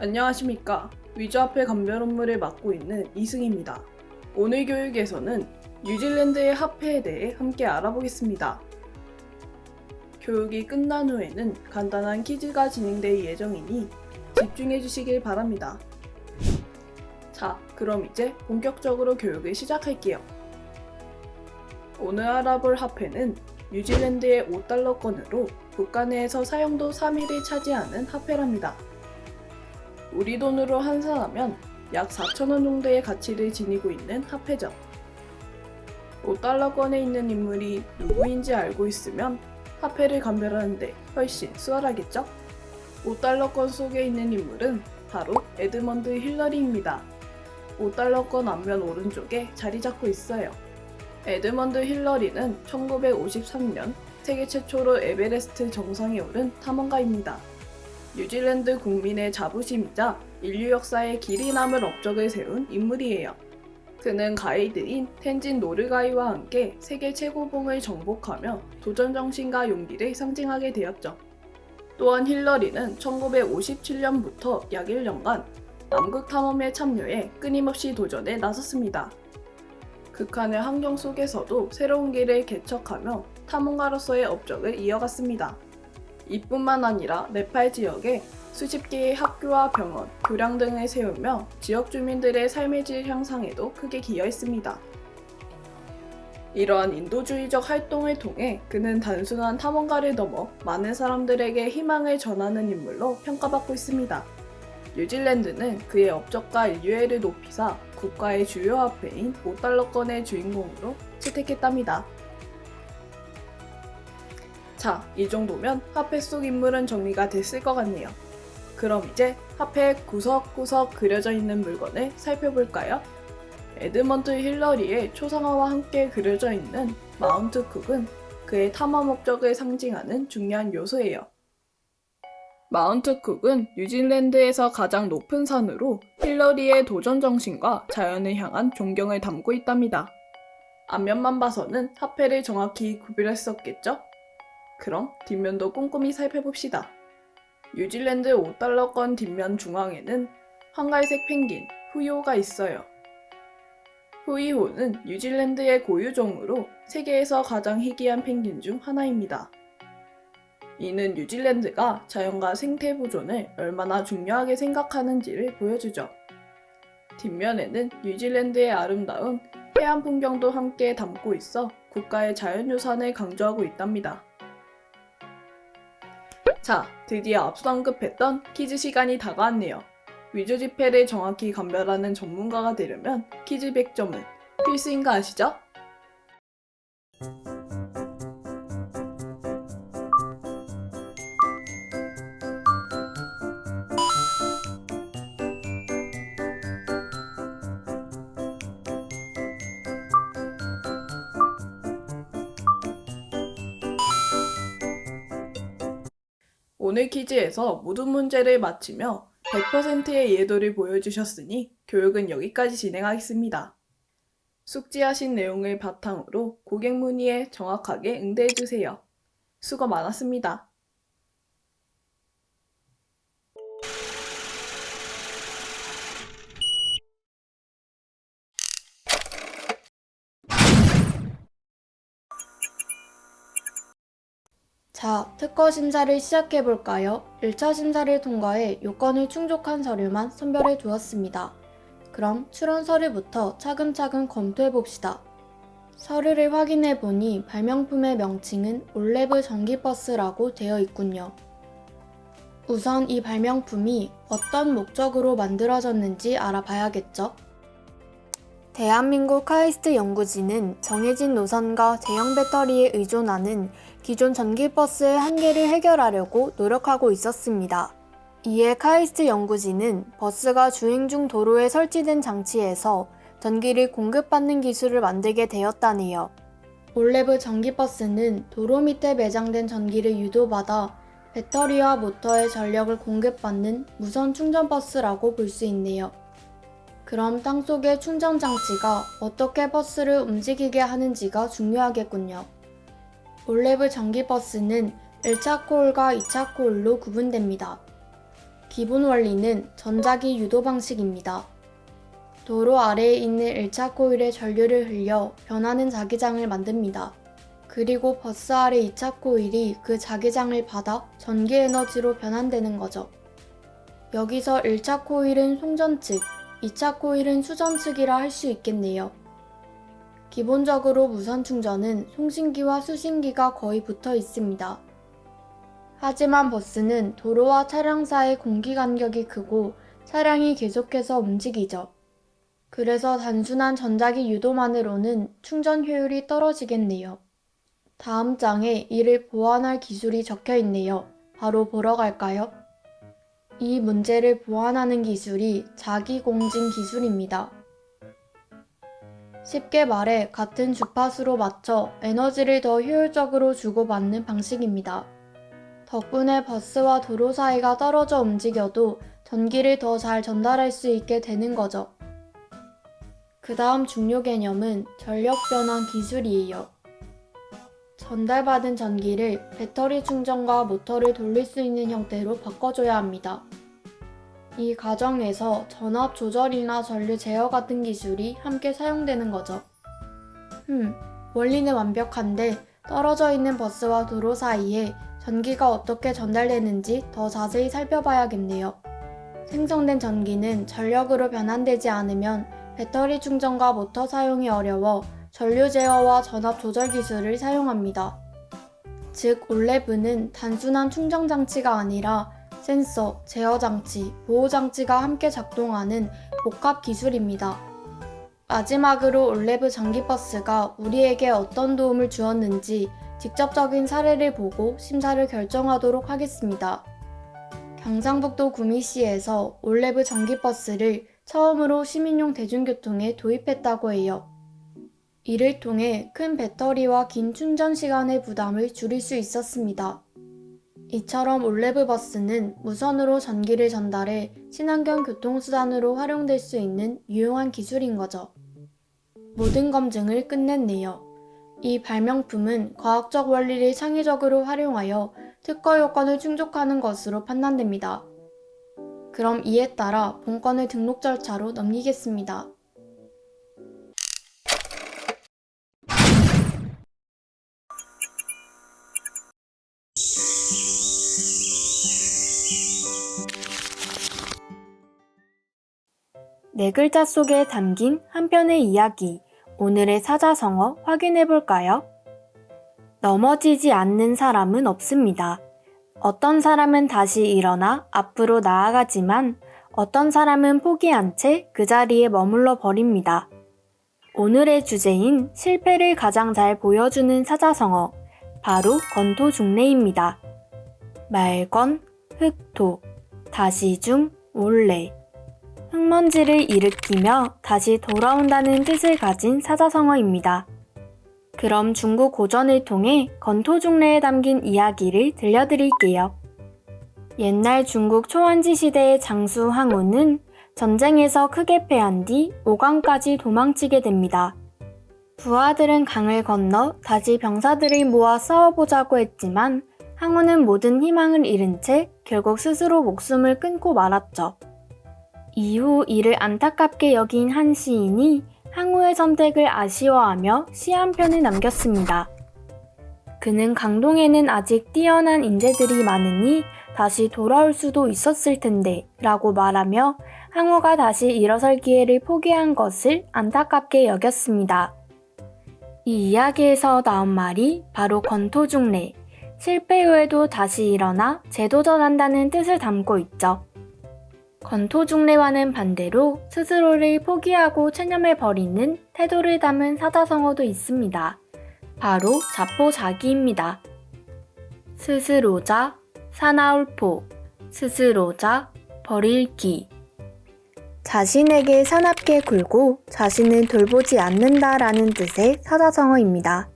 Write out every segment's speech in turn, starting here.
안녕하십니까. 위조화폐 감별 업무를 맡고 있는 이승입니다. 오늘 교육에서는 뉴질랜드의 화폐에 대해 함께 알아보겠습니다. 교육이 끝난 후에는 간단한 퀴즈가 진행될 예정이니 집중해 주시길 바랍니다. 자, 그럼 이제 본격적으로 교육을 시작할게요. 오늘 알아볼 화폐는 뉴질랜드의 5달러권으로 국가 내에서 사용도 3위를 차지하는 화폐랍니다. 우리 돈으로 환산하면 약 4,000원 정도의 가치를 지니고 있는 화폐죠. 5달러권에 있는 인물이 누구인지 알고 있으면 화폐를 감별하는데 훨씬 수월하겠죠? 5달러권 속에 있는 인물은 바로 에드먼드 힐러리입니다. 5달러권 앞면 오른쪽에 자리 잡고 있어요. 에드먼드 힐러리는 1953년 세계 최초로 에베레스트 정상에 오른 탐험가입니다. 뉴질랜드 국민의 자부심이자 인류 역사에 길이 남을 업적을 세운 인물이에요. 그는 가이드인 텐진 노르가이와 함께 세계 최고봉을 정복하며 도전 정신과 용기를 상징하게 되었죠. 또한 힐러리는 1957년부터 약 1년간 남극 탐험에 참여해 끊임없이 도전에 나섰습니다. 극한의 환경 속에서도 새로운 길을 개척하며 탐험가로서의 업적을 이어갔습니다. 이뿐만 아니라 네팔 지역에 수십 개의 학교와 병원, 교량 등을 세우며 지역 주민들의 삶의 질 향상에도 크게 기여했습니다. 이러한 인도주의적 활동을 통해 그는 단순한 탐험가를 넘어 많은 사람들에게 희망을 전하는 인물로 평가받고 있습니다. 뉴질랜드는 그의 업적과 인류애를 높이사 국가의 주요 화폐인 5달러권의 주인공으로 채택했답니다. 자, 이 정도면 화폐 속 인물은 정리가 됐을 것 같네요. 그럼 이제 화폐에 구석구석 그려져 있는 물건을 살펴볼까요? 에드먼드 힐러리의 초상화와 함께 그려져 있는 마운트 쿡은 그의 탐험 목적을 상징하는 중요한 요소예요. 마운트 쿡은 뉴질랜드에서 가장 높은 산으로 힐러리의 도전 정신과 자연을 향한 존경을 담고 있답니다. 앞면만 봐서는 화폐를 정확히 구별했었겠죠? 그럼 뒷면도 꼼꼼히 살펴봅시다. 뉴질랜드 5달러권 뒷면 중앙에는 황갈색 펭귄, 후이호가 있어요. 후이호는 뉴질랜드의 고유종으로 세계에서 가장 희귀한 펭귄 중 하나입니다. 이는 뉴질랜드가 자연과 생태 보존을 얼마나 중요하게 생각하는지를 보여주죠. 뒷면에는 뉴질랜드의 아름다운 해안 풍경도 함께 담고 있어 국가의 자연유산을 강조하고 있답니다. 자, 드디어 앞서 언급했던 퀴즈 시간이 다가왔네요. 위조 지폐를 정확히 감별하는 전문가가 되려면 퀴즈 100점은 필수인 거 아시죠? 오늘 퀴즈에서 모든 문제를 맞히며 100%의 이해도를 보여주셨으니 교육은 여기까지 진행하겠습니다. 숙지하신 내용을 바탕으로 고객 문의에 정확하게 응대해주세요. 수고 많았습니다. 자, 특허 심사를 시작해볼까요? 1차 심사를 통과해 요건을 충족한 서류만 선별해 두었습니다. 그럼 출원 서류부터 차근차근 검토해봅시다. 서류를 확인해보니 발명품의 명칭은 올레브 전기버스라고 되어 있군요. 우선 이 발명품이 어떤 목적으로 만들어졌는지 알아봐야겠죠? 대한민국 카이스트 연구진은 정해진 노선과 대형 배터리에 의존하는 기존 전기버스의 한계를 해결하려고 노력하고 있었습니다. 이에 카이스트 연구진은 버스가 주행 중 도로에 설치된 장치에서 전기를 공급받는 기술을 만들게 되었다네요. 올레브 전기버스는 도로 밑에 매장된 전기를 유도받아 배터리와 모터의 전력을 공급받는 무선 충전버스라고 볼 수 있네요. 그럼 땅속의 충전 장치가 어떻게 버스를 움직이게 하는지가 중요하겠군요. 올레브 전기버스는 1차 코일과 2차 코일로 구분됩니다. 기본 원리는 전자기 유도 방식입니다. 도로 아래에 있는 1차 코일에 전류를 흘려 변하는 자기장을 만듭니다. 그리고 버스 아래 2차 코일이 그 자기장을 받아 전기 에너지로 변환되는 거죠. 여기서 1차 코일은 송전 측, 2차 코일은 수전 측이라 할 수 있겠네요. 기본적으로 무선 충전은 송신기와 수신기가 거의 붙어 있습니다. 하지만 버스는 도로와 차량 사이 공기 간격이 크고 차량이 계속해서 움직이죠. 그래서 단순한 전자기 유도만으로는 충전 효율이 떨어지겠네요. 다음 장에 이를 보완할 기술이 적혀 있네요. 바로 보러 갈까요? 이 문제를 보완하는 기술이 자기공진 기술입니다. 쉽게 말해 같은 주파수로 맞춰 에너지를 더 효율적으로 주고받는 방식입니다. 덕분에 버스와 도로 사이가 떨어져 움직여도 전기를 더 잘 전달할 수 있게 되는 거죠. 그 다음 중요 개념은 전력 변환 기술이에요. 전달받은 전기를 배터리 충전과 모터를 돌릴 수 있는 형태로 바꿔줘야 합니다. 이 과정에서 전압 조절이나 전류 제어 같은 기술이 함께 사용되는 거죠. 원리는 완벽한데 떨어져 있는 버스와 도로 사이에 전기가 어떻게 전달되는지 더 자세히 살펴봐야겠네요. 생성된 전기는 전력으로 변환되지 않으면 배터리 충전과 모터 사용이 어려워 전류 제어와 전압 조절 기술을 사용합니다. 즉, 올레브는 단순한 충전 장치가 아니라 센서, 제어 장치, 보호 장치가 함께 작동하는 복합 기술입니다. 마지막으로 올레브 전기버스가 우리에게 어떤 도움을 주었는지 직접적인 사례를 보고 심사를 결정하도록 하겠습니다. 경상북도 구미시에서 올레브 전기버스를 처음으로 시민용 대중교통에 도입했다고 해요. 이를 통해 큰 배터리와 긴 충전 시간의 부담을 줄일 수 있었습니다. 이처럼 올레브 버스는 무선으로 전기를 전달해 친환경 교통수단으로 활용될 수 있는 유용한 기술인 거죠. 모든 검증을 끝냈네요. 이 발명품은 과학적 원리를 창의적으로 활용하여 특허 요건을 충족하는 것으로 판단됩니다. 그럼 이에 따라 본건을 등록 절차로 넘기겠습니다. 네 글자 속에 담긴 한 편의 이야기, 오늘의 사자성어 확인해 볼까요? 넘어지지 않는 사람은 없습니다. 어떤 사람은 다시 일어나 앞으로 나아가지만 어떤 사람은 포기한 채 그 자리에 머물러 버립니다. 오늘의 주제인 실패를 가장 잘 보여주는 사자성어, 바로 건토중래입니다. 말건, 흑토, 다시중, 올래. 흙먼지를 일으키며 다시 돌아온다는 뜻을 가진 사자성어입니다. 그럼 중국 고전을 통해 건토중래에 담긴 이야기를 들려드릴게요. 옛날 중국 초원지 시대의 장수 항우는 전쟁에서 크게 패한 뒤 오강까지 도망치게 됩니다. 부하들은 강을 건너 다시 병사들을 모아 싸워보자고 했지만 항우는 모든 희망을 잃은 채 결국 스스로 목숨을 끊고 말았죠. 이후 이를 안타깝게 여긴 한 시인이 항우의 선택을 아쉬워하며 시 한 편을 남겼습니다. 그는 강동에는 아직 뛰어난 인재들이 많으니 다시 돌아올 수도 있었을 텐데 라고 말하며 항우가 다시 일어설 기회를 포기한 것을 안타깝게 여겼습니다. 이 이야기에서 나온 말이 바로 건토중래, 실패 후에도 다시 일어나 재도전한다는 뜻을 담고 있죠. 건토중래와는 반대로 스스로를 포기하고 체념해버리는 태도를 담은 사자성어도 있습니다. 바로 자포자기입니다. 스스로자, 사나울포, 스스로자, 버릴기. 자신에게 사납게 굴고 자신을 돌보지 않는다라는 뜻의 사자성어입니다.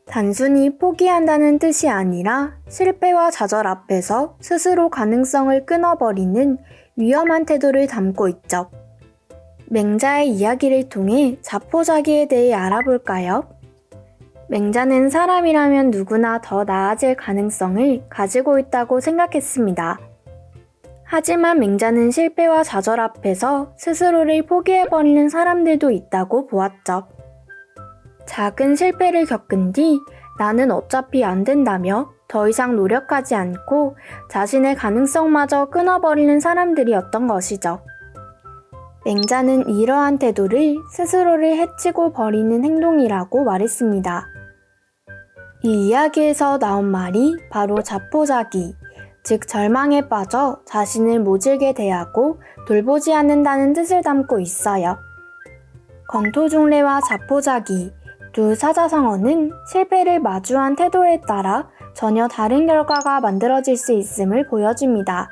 단순히 포기한다는 뜻이 아니라 실패와 좌절 앞에서 스스로 가능성을 끊어버리는 위험한 태도를 담고 있죠. 맹자의 이야기를 통해 자포자기에 대해 알아볼까요? 맹자는 사람이라면 누구나 더 나아질 가능성을 가지고 있다고 생각했습니다. 하지만 맹자는 실패와 좌절 앞에서 스스로를 포기해버리는 사람들도 있다고 보았죠. 작은 실패를 겪은 뒤 나는 어차피 안 된다며 더 이상 노력하지 않고 자신의 가능성마저 끊어버리는 사람들이었던 것이죠. 맹자는 이러한 태도를 스스로를 해치고 버리는 행동이라고 말했습니다. 이 이야기에서 나온 말이 바로 자포자기, 즉 절망에 빠져 자신을 모질게 대하고 돌보지 않는다는 뜻을 담고 있어요. 권토중래와 자포자기 두 사자성어는 실패를 마주한 태도에 따라 전혀 다른 결과가 만들어질 수 있음을 보여줍니다.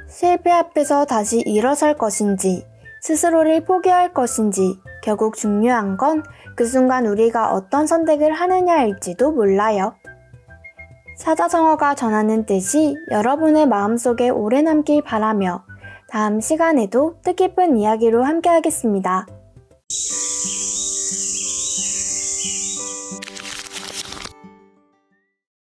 실패 앞에서 다시 일어설 것인지 스스로를 포기할 것인지 결국 중요한 건 그 순간 우리가 어떤 선택을 하느냐일지도 몰라요. 사자성어가 전하는 뜻이 여러분의 마음속에 오래 남길 바라며 다음 시간에도 뜻깊은 이야기로 함께하겠습니다.